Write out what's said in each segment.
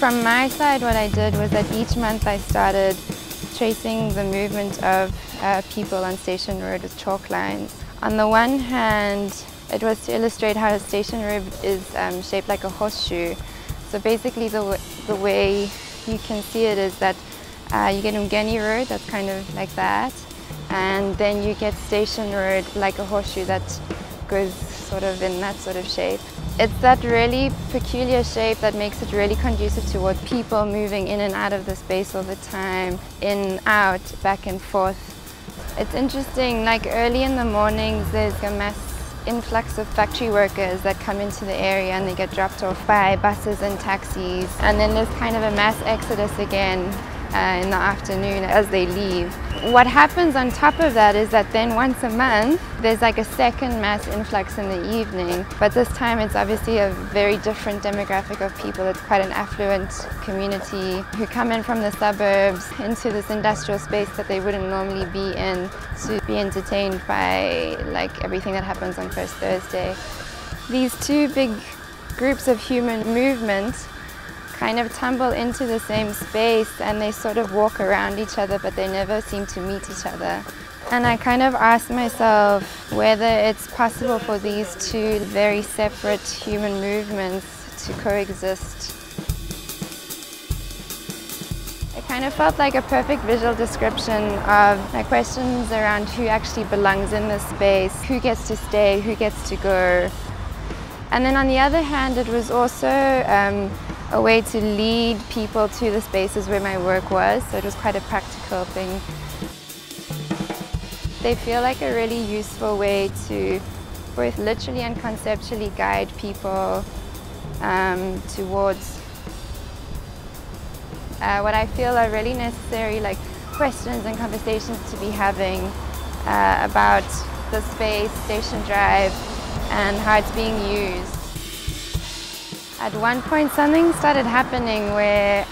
from my side, what I did was that each month I started tracing the movement of people on Station Road with chalk lines. On the one hand, it was to illustrate how a station road is shaped like a horseshoe. So basically the way you can see it is that you get Umgeni Road, that's kind of like that, and then you get Station Road like a horseshoe that goes sort of in that sort of shape. It's that really peculiar shape that makes it really conducive toward people moving in and out of the space all the time, in, out, back and forth. It's interesting, like early in the mornings there's a mass influx of factory workers that come into the area and they get dropped off by buses and taxis, and then there's kind of a mass exodus again in the afternoon as they leave. What happens on top of that is that then once a month there's like a second mass influx in the evening, but this time it's obviously a very different demographic of people. It's quite an affluent community who come in from the suburbs into this industrial space that they wouldn't normally be in to be entertained by like everything that happens on First Thursday. These two big groups of human movement kind of tumble into the same space and they sort of walk around each other, but they never seem to meet each other. And I kind of asked myself whether it's possible for these two very separate human movements to coexist. It kind of felt like a perfect visual description of my questions around who actually belongs in this space, who gets to stay, who gets to go. And then on the other hand, it was also a way to lead people to the spaces where my work was, so it was quite a practical thing. They feel like a really useful way to both literally and conceptually guide people towards what I feel are really necessary like questions and conversations to be having about the space, Station Drive, and how it's being used. At one point something started happening where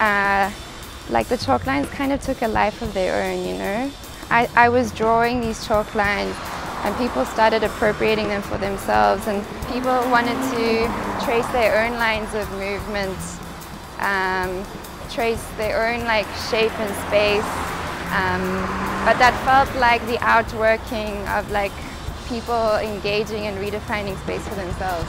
like the chalk lines kind of took a life of their own, you know. I was drawing these chalk lines and people started appropriating them for themselves, and people wanted to trace their own lines of movement, trace their own like shape and space, but that felt like the outworking of like people engaging and redefining space for themselves.